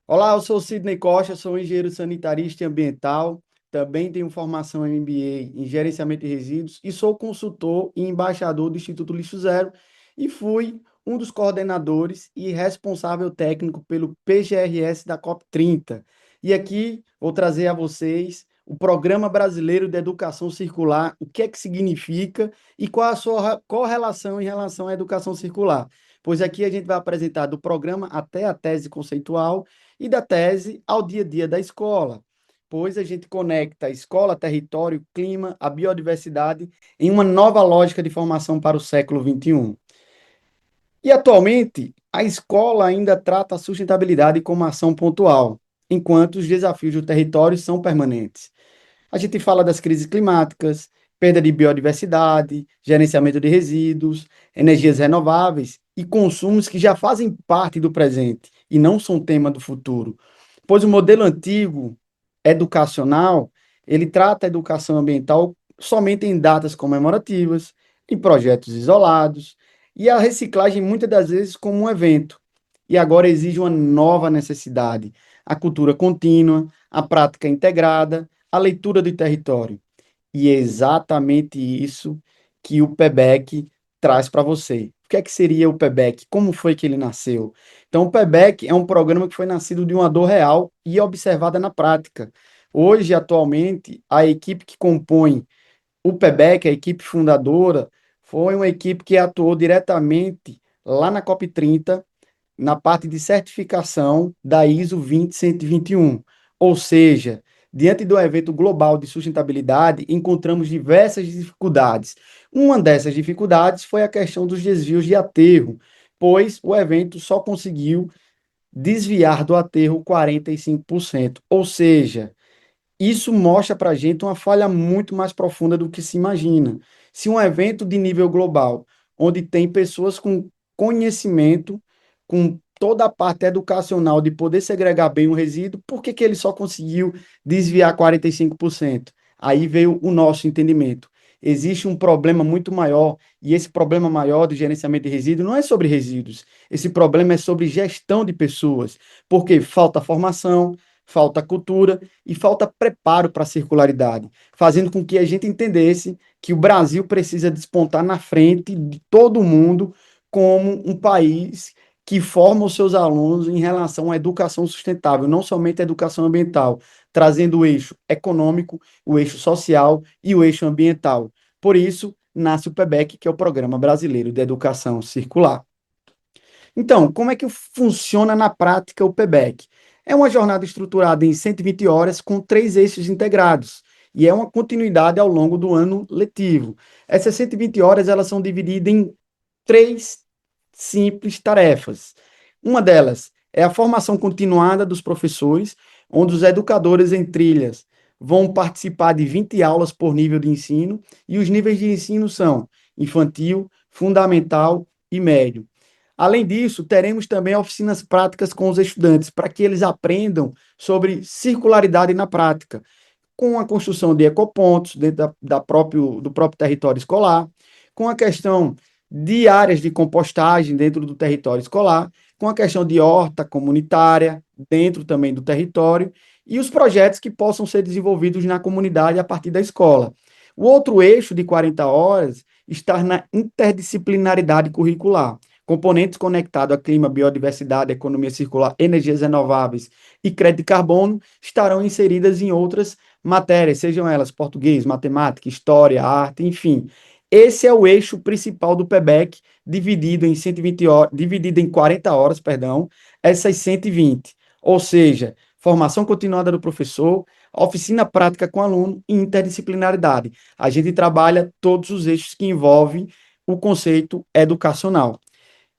Olá, eu sou Sidney Costa, sou engenheiro sanitarista e ambiental, também tenho formação em MBA em gerenciamento de resíduos e sou consultor e embaixador do Instituto Lixo Zero e fui um dos coordenadores e responsável técnico pelo PGRS da COP30. E aqui vou trazer a vocês o Programa Brasileiro de Educação Circular, o que é que significa e qual a sua correlação em relação à educação circular. Pois aqui a gente vai apresentar do programa até a tese conceitual e da tese ao dia a dia da escola, pois a gente conecta a escola, território, clima, a biodiversidade em uma nova lógica de formação para o século XXI. E atualmente, a escola ainda trata a sustentabilidade como ação pontual, enquanto os desafios do território são permanentes. A gente fala das crises climáticas, perda de biodiversidade, gerenciamento de resíduos, energias renováveis e consumos que já fazem parte do presente e não são tema do futuro. Pois o modelo antigo educacional, ele trata a educação ambiental somente em datas comemorativas, em projetos isolados, e a reciclagem muitas das vezes como um evento. E agora exige uma nova necessidade, a cultura contínua, a prática integrada, a leitura do território. E é exatamente isso que o PEBEC traz para você. O que é que seria o PEBEC? Como foi que ele nasceu? Então, o PEBEC é um programa que foi nascido de uma dor real e observada na prática. Hoje, atualmente, a equipe que compõe o PEBEC, a equipe fundadora, foi uma equipe que atuou diretamente lá na COP30 na parte de certificação da ISO 20121. Ou seja, diante do evento global de sustentabilidade, encontramos diversas dificuldades. Uma dessas dificuldades foi a questão dos desvios de aterro, pois o evento só conseguiu desviar do aterro 45%. Ou seja, isso mostra para a gente uma falha muito mais profunda do que se imagina. Se um evento de nível global, onde tem pessoas com conhecimento, com toda a parte educacional de poder segregar bem o resíduo, por que que ele só conseguiu desviar 45%? Aí veio o nosso entendimento. Existe um problema muito maior, e esse problema maior do gerenciamento de resíduos não é sobre resíduos, esse problema é sobre gestão de pessoas, porque falta formação, falta cultura e falta preparo para a circularidade, fazendo com que a gente entendesse que o Brasil precisa despontar na frente de todo mundo como um país que forma os seus alunos em relação à educação sustentável, não somente a educação ambiental, trazendo o eixo econômico, o eixo social e o eixo ambiental. Por isso, nasce o PEBEC, que é o Programa Brasileiro de Educação Circular. Então, como é que funciona na prática o PEBEC? É uma jornada estruturada em 120 horas com três eixos integrados e é uma continuidade ao longo do ano letivo. Essas 120 horas elas são divididas em três simples tarefas. Uma delas é a formação continuada dos professores, onde os educadores em trilhas vão participar de 20 aulas por nível de ensino e os níveis de ensino são infantil, fundamental e médio. Além disso, teremos também oficinas práticas com os estudantes, para que eles aprendam sobre circularidade na prática, com a construção de ecopontos dentro do próprio território escolar, com a questão de áreas de compostagem dentro do território escolar, com a questão de horta comunitária dentro também do território e os projetos que possam ser desenvolvidos na comunidade a partir da escola. O outro eixo de 40 horas está na interdisciplinaridade curricular. Componentes conectados a clima, biodiversidade, economia circular, energias renováveis e crédito de carbono estarão inseridas em outras matérias, sejam elas português, matemática, história, arte, enfim. Esse é o eixo principal do PEBEC, dividido em 120 horas, dividido em 40 horas, perdão, essas 120. Ou seja, formação continuada do professor, oficina prática com aluno e interdisciplinaridade. A gente trabalha todos os eixos que envolvem o conceito educacional.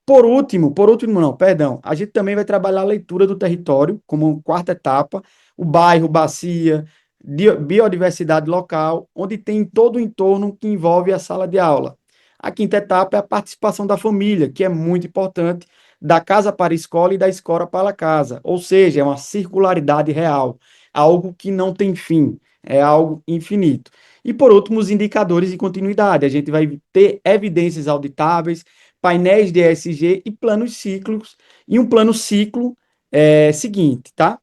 Por último não, perdão, a gente também vai trabalhar a leitura do território como quarta etapa, o bairro, bacia, biodiversidade local, onde tem todo o entorno que envolve a sala de aula. A quinta etapa é a participação da família, que é muito importante, da casa para a escola e da escola para a casa, ou seja, é uma circularidade real, algo que não tem fim, é algo infinito. E por último, os indicadores de continuidade, a gente vai ter evidências auditáveis, painéis de ESG e planos ciclos, e um plano ciclo É seguinte, tá?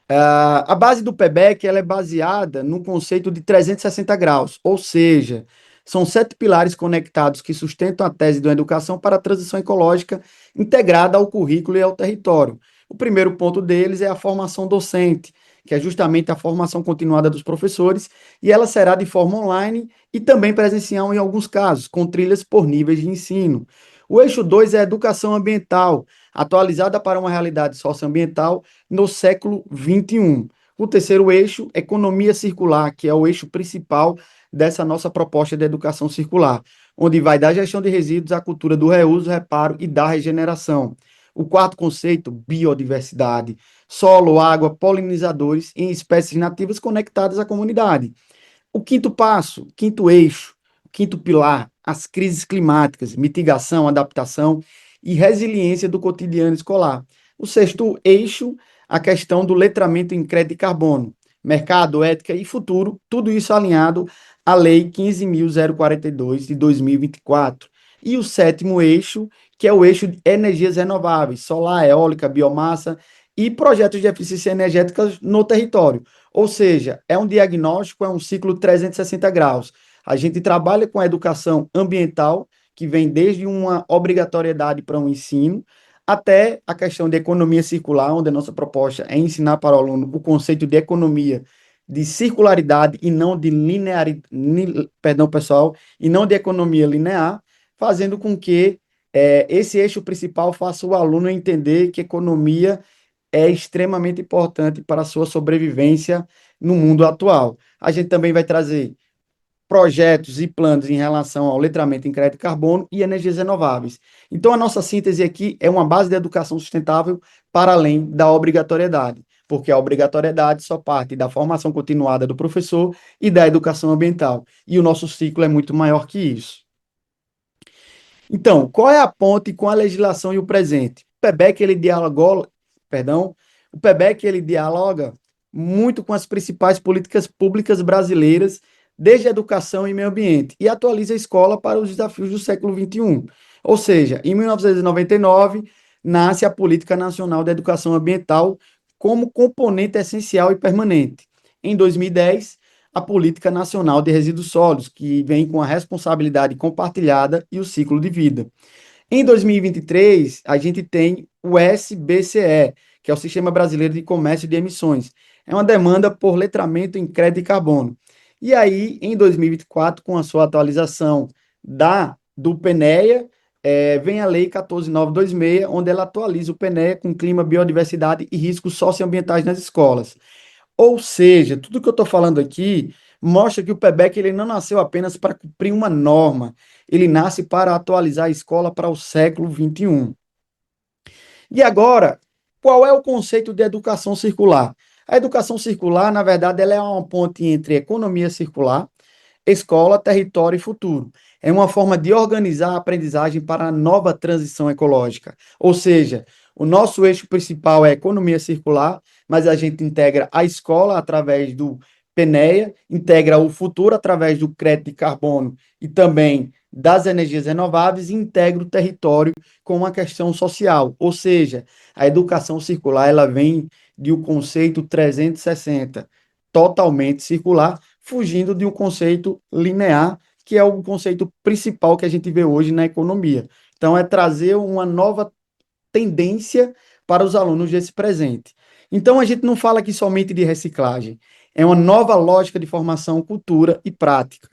A base do PEBEC ela é baseada no conceito de 360 graus, ou seja, são 7 pilares conectados que sustentam a tese de uma educação para a transição ecológica integrada ao currículo e ao território. O primeiro ponto deles é a formação docente, que é justamente a formação continuada dos professores, e ela será de forma online e também presencial em alguns casos, com trilhas por níveis de ensino. O eixo 2 é a educação ambiental, atualizada para uma realidade socioambiental no século XXI. O terceiro eixo, economia circular, que é o eixo principal dessa nossa proposta de educação circular, onde vai da gestão de resíduos à cultura do reuso, reparo e da regeneração. O quarto conceito, biodiversidade, solo, água, polinizadores e espécies nativas conectadas à comunidade. O quinto passo, quinto eixo, quinto pilar, as crises climáticas, mitigação, adaptação e resiliência do cotidiano escolar. O sexto eixo, a questão do letramento em crédito de carbono, mercado, ética e futuro, tudo isso alinhado à Lei 15.042 de 2024. E o sétimo eixo, que é o eixo de energias renováveis, solar, eólica, biomassa e projetos de eficiência energética no território. Ou seja, é um diagnóstico, é um ciclo 360 graus. A gente trabalha com a educação ambiental, que vem desde uma obrigatoriedade para um ensino, até a questão de economia circular, onde a nossa proposta é ensinar para o aluno o conceito de economia de circularidade e não de linearidade, perdão, pessoal, e não de economia linear, fazendo com que esse eixo principal faça o aluno entender que economia é extremamente importante para a sua sobrevivência no mundo atual. A gente também vai trazer projetos e planos em relação ao letramento em crédito de carbono e energias renováveis. Então, a nossa síntese aqui é uma base de educação sustentável para além da obrigatoriedade, porque a obrigatoriedade só parte da formação continuada do professor e da educação ambiental, e o nosso ciclo é muito maior que isso. Então, qual é a ponte com a legislação e o presente? O PEBEC ele dialoga muito com as principais políticas públicas brasileiras, desde educação e meio ambiente, e atualiza a escola para os desafios do século XXI. Ou seja, em 1999, nasce a Política Nacional de Educação Ambiental como componente essencial e permanente. Em 2010, a Política Nacional de Resíduos Sólidos, que vem com a responsabilidade compartilhada e o ciclo de vida. Em 2023, a gente tem o SBCE, que é o Sistema Brasileiro de Comércio de Emissões. É uma demanda por letramento em crédito de carbono. E aí, em 2024, com a sua atualização do PNEA, vem a Lei 14.926, onde ela atualiza o PNEA com clima, biodiversidade e riscos socioambientais nas escolas. Ou seja, tudo que eu estou falando aqui mostra que o PEBEC ele não nasceu apenas para cumprir uma norma, ele nasce para atualizar a escola para o século XXI. E agora, qual é o conceito de educação circular? A educação circular, na verdade, ela é uma ponte entre economia circular, escola, território e futuro. É uma forma de organizar a aprendizagem para a nova transição ecológica. Ou seja, o nosso eixo principal é a economia circular, mas a gente integra a escola através do PNEA, integra o futuro através do crédito de carbono e também das energias renováveis e integra o território com uma questão social. Ou seja, a educação circular ela vem de um conceito 360, totalmente circular, fugindo de um conceito linear, que é o conceito principal que a gente vê hoje na economia. Então, é trazer uma nova tendência para os alunos desse presente. Então, a gente não fala aqui somente de reciclagem, é uma nova lógica de formação, cultura e prática.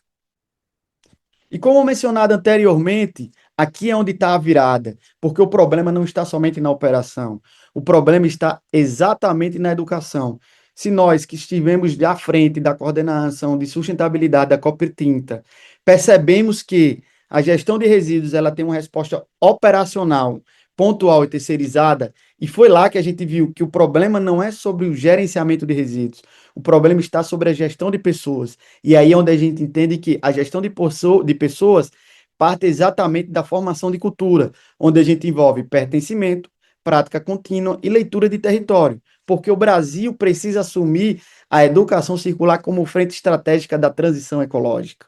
E como mencionado anteriormente, aqui é onde está a virada, porque o problema não está somente na operação, o problema está exatamente na educação. Se nós que estivemos à frente da coordenação de sustentabilidade da COP30 percebemos que a gestão de resíduos ela tem uma resposta operacional, pontual e terceirizada, e foi lá que a gente viu que o problema não é sobre o gerenciamento de resíduos, o problema está sobre a gestão de pessoas. E aí é onde a gente entende que a gestão de pessoas parte exatamente da formação de cultura, onde a gente envolve pertencimento, prática contínua e leitura de território, porque o Brasil precisa assumir a educação circular como frente estratégica da transição ecológica.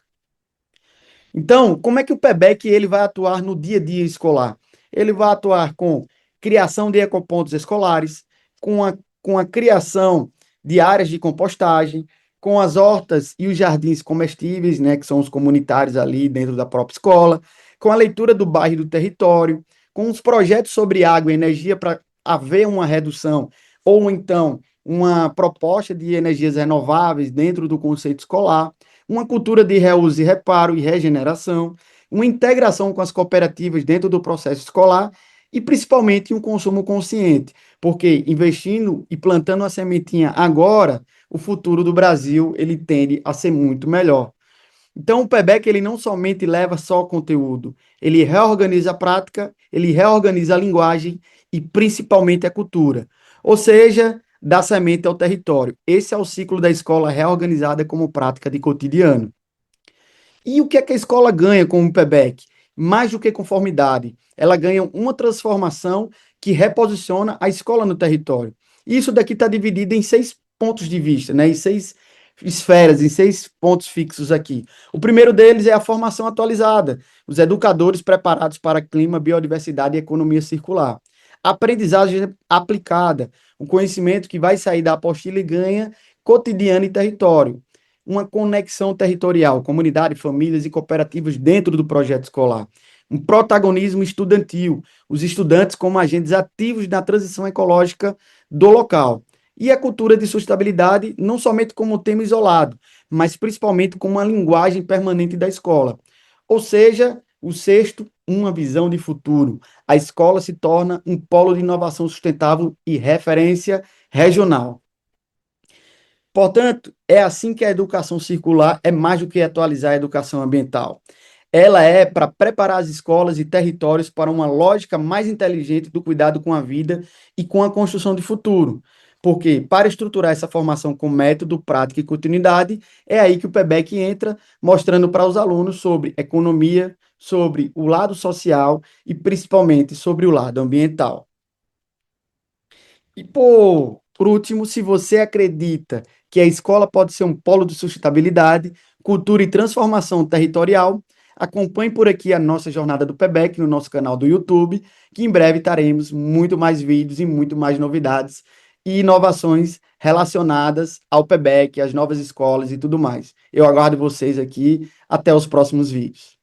Então, como é que o PEBEC ele vai atuar no dia a dia escolar? Ele vai atuar com criação de ecopontos escolares, com a criação de áreas de compostagem, com as hortas e os jardins comestíveis, né, que são os comunitários ali dentro da própria escola, com a leitura do bairro e do território, com os projetos sobre água e energia para haver uma redução, ou então uma proposta de energias renováveis dentro do conceito escolar, uma cultura de reuso e reparo e regeneração, uma integração com as cooperativas dentro do processo escolar e principalmente um consumo consciente, porque investindo e plantando a sementinha agora, o futuro do Brasil ele tende a ser muito melhor. Então, o PEBEC ele não somente leva só conteúdo, ele reorganiza a prática, ele reorganiza a linguagem e principalmente a cultura. Ou seja, da semente ao território. Esse é o ciclo da escola reorganizada como prática de cotidiano. E o que é que a escola ganha com o PEBEC? Mais do que conformidade, ela ganha uma transformação que reposiciona a escola no território. Isso daqui está dividido em 6 pontos de vista, né? Em 6 esferas, em 6 pontos fixos aqui. O primeiro deles é a formação atualizada, os educadores preparados para clima, biodiversidade e economia circular. Aprendizagem aplicada, o conhecimento que vai sair da apostila e ganha cotidiano e território, uma conexão territorial, comunidade, famílias e cooperativas dentro do projeto escolar. Um protagonismo estudantil, os estudantes como agentes ativos na transição ecológica do local. E a cultura de sustentabilidade, não somente como tema isolado, mas principalmente como uma linguagem permanente da escola. Ou seja, o sexto, uma visão de futuro. A escola se torna um polo de inovação sustentável e referência regional. Portanto, é assim que a educação circular é mais do que atualizar a educação ambiental. Ela é para preparar as escolas e territórios para uma lógica mais inteligente do cuidado com a vida e com a construção de futuro. Porque, para estruturar essa formação com método, prática e continuidade, é aí que o PEBEC entra, mostrando para os alunos sobre economia, sobre o lado social e principalmente sobre o lado ambiental. E, por último, se você acredita que a escola pode ser um polo de sustentabilidade, cultura e transformação territorial, acompanhe por aqui a nossa jornada do PEBEC no nosso canal do YouTube, que em breve teremos muito mais vídeos e muito mais novidades e inovações relacionadas ao PEBEC, às novas escolas e tudo mais. Eu aguardo vocês aqui. Até os próximos vídeos.